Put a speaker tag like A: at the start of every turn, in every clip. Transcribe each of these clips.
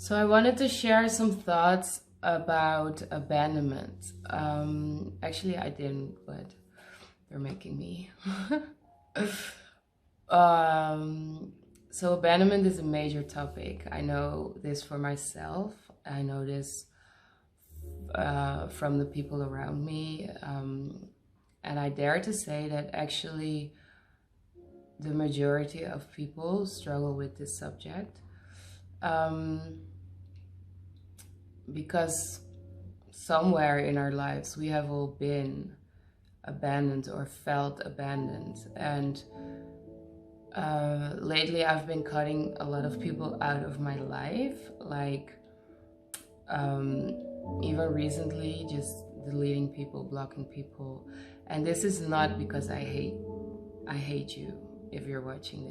A: So I wanted to share some thoughts about abandonment. Actually, I didn't, but they're making me. So abandonment is a major topic. I know this for myself. I know this from the people around me. And I dare to say that actually the majority of people struggle with this subject. Because somewhere in our lives we have all been abandoned or felt abandoned, and lately I've been cutting a lot of people out of my life, like even recently just deleting people, blocking people. And this is not because I hate you. If you're watching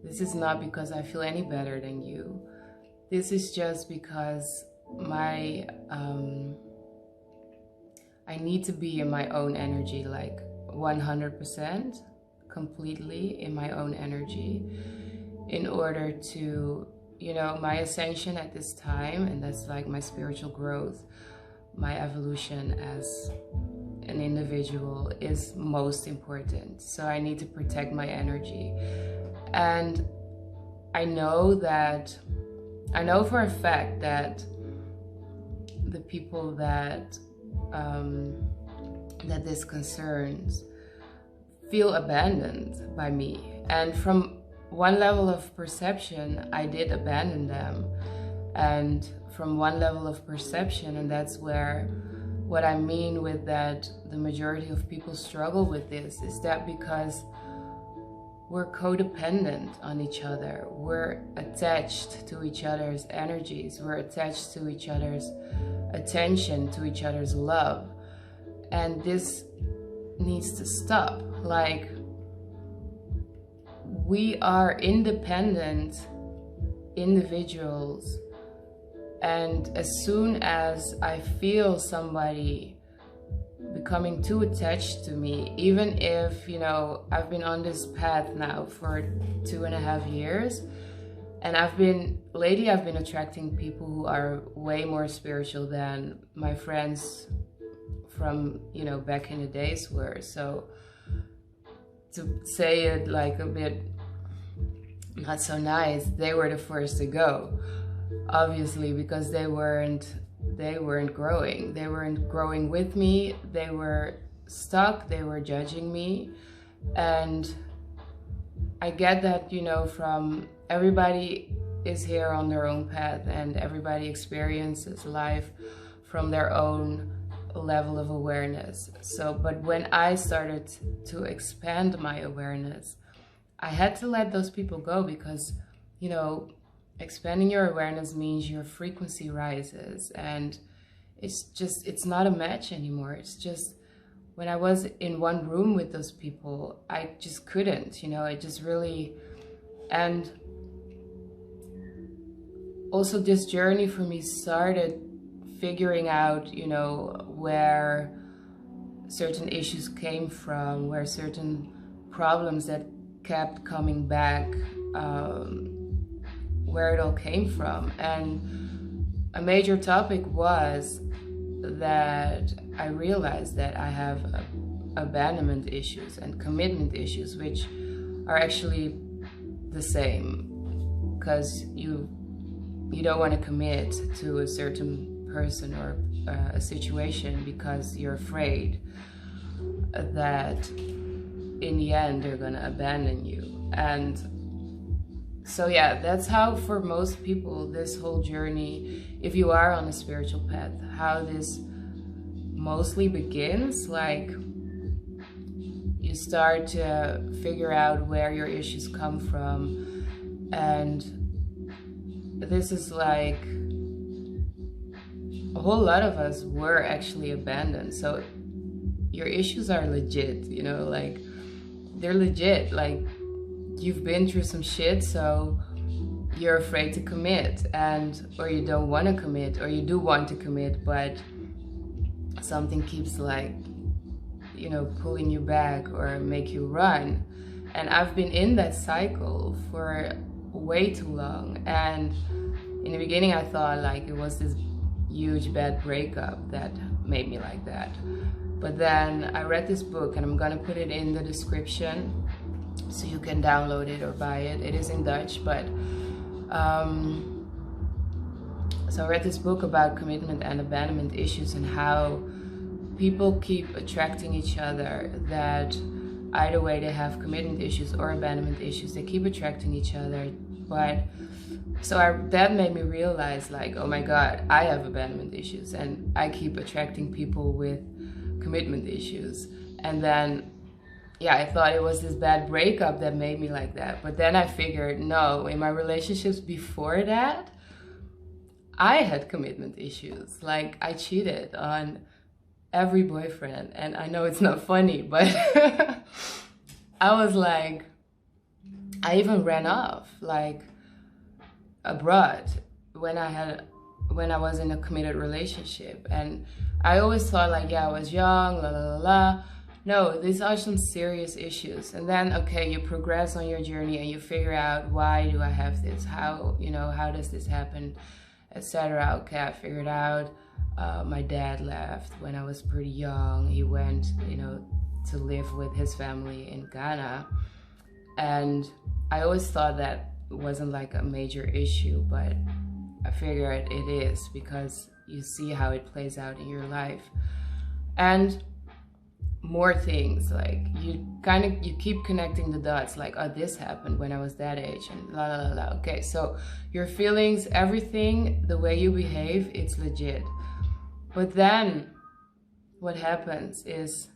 A: this is not because I feel any better than you. This is just because I need to be in my own energy, like 100%, completely in my own energy, in order to, my ascension at this time, and that's like my spiritual growth, my evolution as an individual is most important. So I need to protect my energy. And I know for a fact that the people that this concerns feel abandoned by me. And from one level of perception, I did abandon them. And from one level of perception, and that's where what I mean with that the majority of people struggle with this, is that because we're codependent on each other, we're attached to each other's energies, we're attached to each other's attention, to each other's love. And this needs to stop. Like, we are independent individuals, and as soon as I feel somebody becoming too attached to me, even if, I've been on this path now for 2.5 years, and lately I've been attracting people who are way more spiritual than my friends from, back in the days were. So to say it like a bit not so nice, they were the first to go, obviously, because they weren't growing. They weren't growing with me. They were stuck. They were judging me. And I get that, from everybody is here on their own path, and everybody experiences life from their own level of awareness. So, but when I started to expand my awareness, I had to let those people go, because, expanding your awareness means your frequency rises, and it's not a match anymore. It's just, when I was in one room with those people, I just couldn't, it just really. And also this journey for me started figuring out, where certain issues came from, where certain problems that kept coming back, where it all came from. And a major topic was that I realized that I have abandonment issues and commitment issues, which are actually the same, because you don't want to commit to a certain person or a situation because you're afraid that in the end they're gonna abandon you. And so yeah, that's how for most people this whole journey, if you are on a spiritual path, how this mostly begins. Like, you start to figure out where your issues come from, and this is like, a whole lot of us were actually abandoned. So your issues are legit, like, they're legit. Like, you've been through some shit, so you're afraid to commit, or you don't want to commit, or you do want to commit, but something keeps like, pulling you back or make you run. And I've been in that cycle for way too long, and in the beginning I thought like it was this huge bad breakup that made me like that. But then I read this book, and I'm gonna put it in the description so you can download it or buy it. It is in Dutch, but so I read this book about commitment and abandonment issues and how people keep attracting each other, that either way they have commitment issues or abandonment issues, they keep attracting each other. But that made me realize like, oh my God, I have abandonment issues and I keep attracting people with commitment issues. And then yeah, I thought it was this bad breakup that made me like that. But then I figured, no, in my relationships before that, I had commitment issues. Like I cheated on every boyfriend, and I know it's not funny, but I was like, I even ran off like abroad when I was in a committed relationship. And I always thought like, yeah, I was young, la la la la. No, these are some serious issues. And then, okay, you progress on your journey and you figure out, why do I have this? How, you know, how does this happen, etc. Okay, I figured out my dad left when I was pretty young. He went, you know, to live with his family in Ghana. And I always thought that wasn't like a major issue, but I figured it is, because you see how it plays out in your life. And more things, like you keep connecting the dots, like, oh, this happened when I was that age, and la la la la. Okay, so your feelings, everything, the way you behave, it's legit. But then what happens is,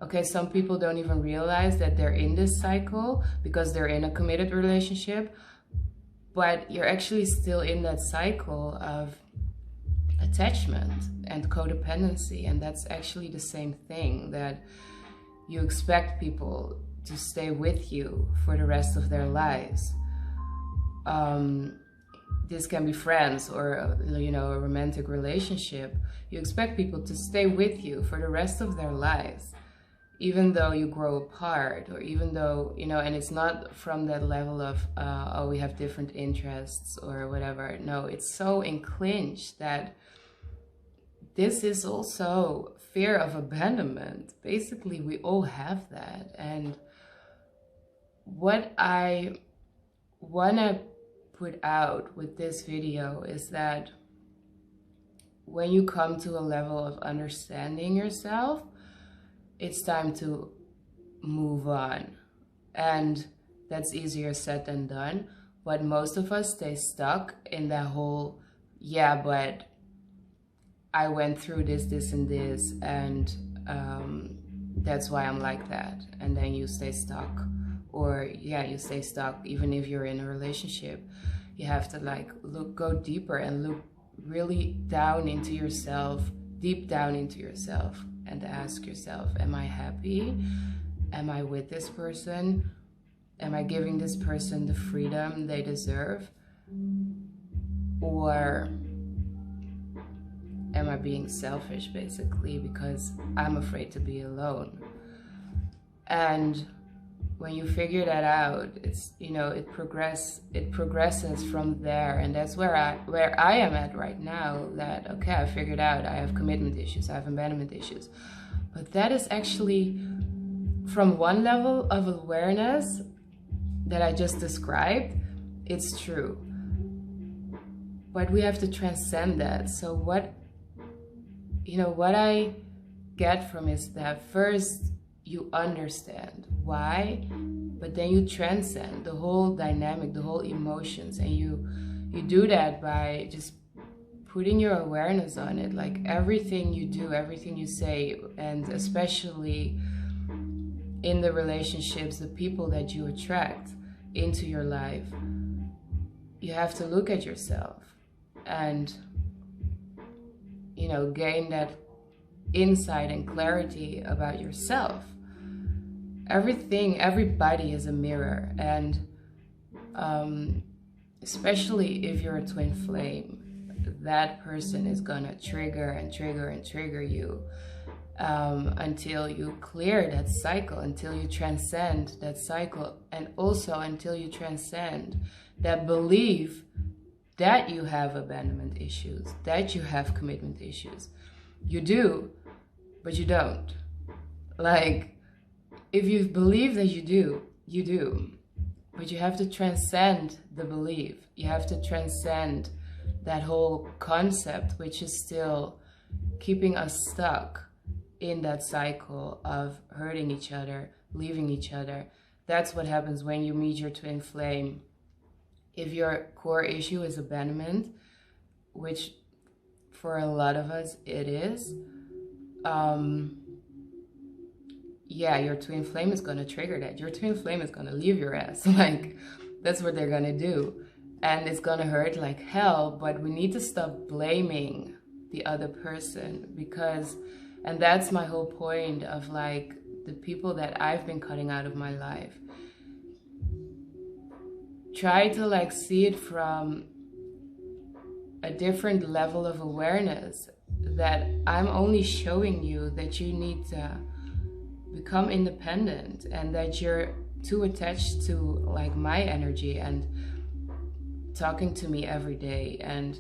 A: okay, some people don't even realize that they're in this cycle because they're in a committed relationship, but you're actually still in that cycle of attachment and codependency. And that's actually the same thing, that you expect people to stay with you for the rest of their lives. This can be friends or, you know, a romantic relationship. You expect people to stay with you for the rest of their lives, even though you grow apart, or even though, you know, and it's not from that level of, oh, we have different interests or whatever. No, it's so enclinched that this is also fear of abandonment. Basically, we all have that. And what I want to put out with this video is that when you come to a level of understanding yourself, it's time to move on. And that's easier said than done. But most of us stay stuck in that whole, yeah, but I went through this, and this, and that's why I'm like that. And then you stay stuck. Or yeah, you stay stuck even if you're in a relationship. You have to like go deeper and look really down into yourself, deep down into yourself, and ask yourself, am I happy? Am I with this person? Am I giving this person the freedom they deserve? Or am I being selfish, basically, because I'm afraid to be alone? And when you figure that out, it's, you know, it progresses from there. And that's where I am at right now, that, okay, I figured out I have commitment issues, I have abandonment issues. But that is actually from one level of awareness that I just described, it's true. But we have to transcend that. So what I get from is that first you understand why, but then you transcend the whole dynamic, the whole emotions, and you do that by just putting your awareness on it. Like everything you do, everything you say, and especially in the relationships, the people that you attract into your life, you have to look at yourself and, you know, gain that insight and clarity about yourself. Everybody is a mirror, and especially if you're a twin flame, that person is gonna trigger and trigger and trigger you until you clear that cycle, until you transcend that cycle, and also until you transcend that belief that you have abandonment issues, that you have commitment issues. You do, but you don't. Like, if you believe that you do, you do. But you have to transcend the belief. You have to transcend that whole concept, which is still keeping us stuck in that cycle of hurting each other, leaving each other. That's what happens when you meet your twin flame. If your core issue is abandonment, which for a lot of us it is, yeah, your twin flame is going to trigger that. Your twin flame is going to leave your ass. Like, that's what they're going to do. And it's going to hurt like hell, but we need to stop blaming the other person, because, and that's my whole point of like the people that I've been cutting out of my life. Try to like see it from a different level of awareness, that I'm only showing you that you need to become independent, and that you're too attached to like my energy and talking to me every day, and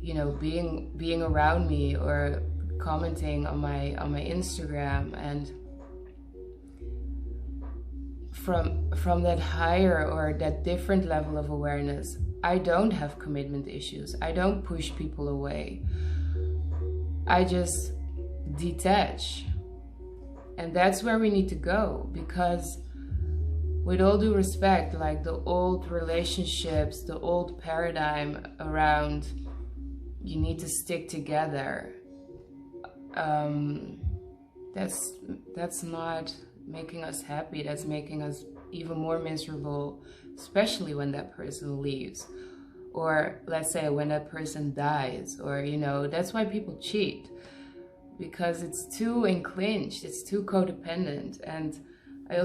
A: you know, being around me or commenting on my Instagram, and from that higher or that different level of awareness. I don't have commitment issues. I don't push people away. I just detach. And that's where we need to go, because with all due respect, like the old relationships, the old paradigm around you need to stick together, that's not making us happy. That's making us even more miserable, especially when that person leaves, or let's say when that person dies, or you know, that's why people cheat, because it's too enclinched, it's too codependent. And I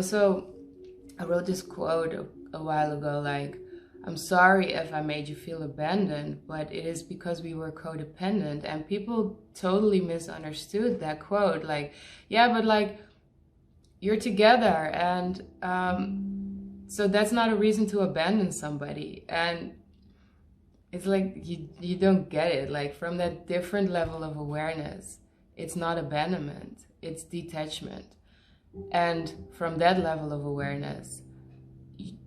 A: wrote this quote a while ago, like, I'm sorry if I made you feel abandoned, but it is because we were codependent. And people totally misunderstood that quote. Like, yeah, but like, you're together, and so that's not a reason to abandon somebody. And it's like, you don't get it. Like, from that different level of awareness, it's not abandonment, it's detachment. And from that level of awareness,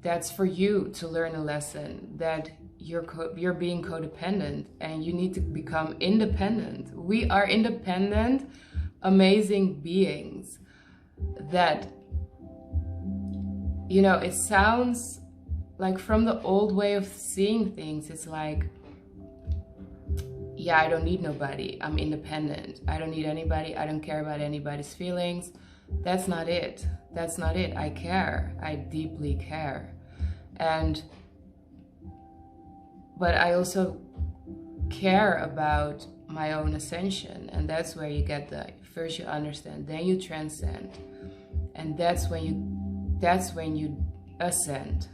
A: that's for you to learn a lesson that you're being codependent, and you need to become independent. We are independent, amazing beings that, you know, it sounds like from the old way of seeing things, it's like, yeah, I don't need nobody, I'm independent, I don't need anybody, I don't care about anybody's feelings. That's not it. That's not it. I care. I deeply care. But I also care about my own ascension. And that's where you get first you understand, then you transcend. And that's when you ascend.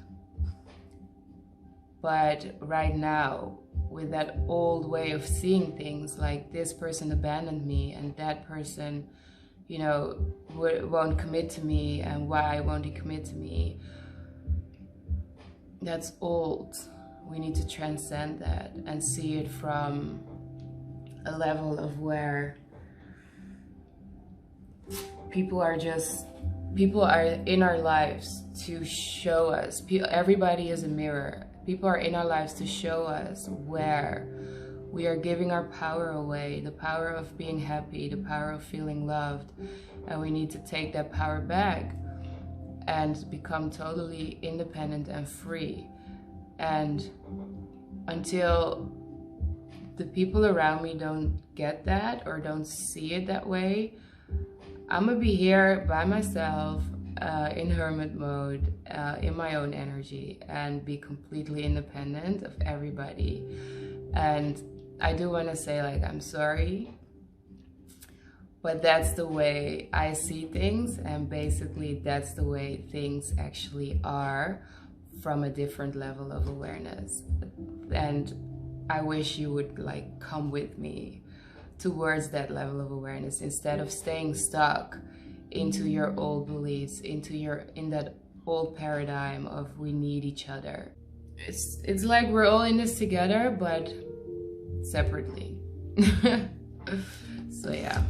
A: But right now, with that old way of seeing things, like this person abandoned me, and that person, you know, won't commit to me, and why won't he commit to me? That's old. We need to transcend that and see it from a level of where people are in our lives to show us. Everybody is a mirror. People are in our lives to show us where we are giving our power away, the power of being happy, the power of feeling loved. And we need to take that power back and become totally independent and free. And until the people around me don't get that or don't see it that way, I'm gonna be here by myself in hermit mode, in my own energy, and be completely independent of everybody. And I do want to say, like, I'm sorry, but that's the way I see things, and basically that's the way things actually are from a different level of awareness. And I wish you would like come with me towards that level of awareness, instead of staying stuck into your old beliefs, in that old paradigm of we need each other. it's like we're all in this together, but separately. So yeah.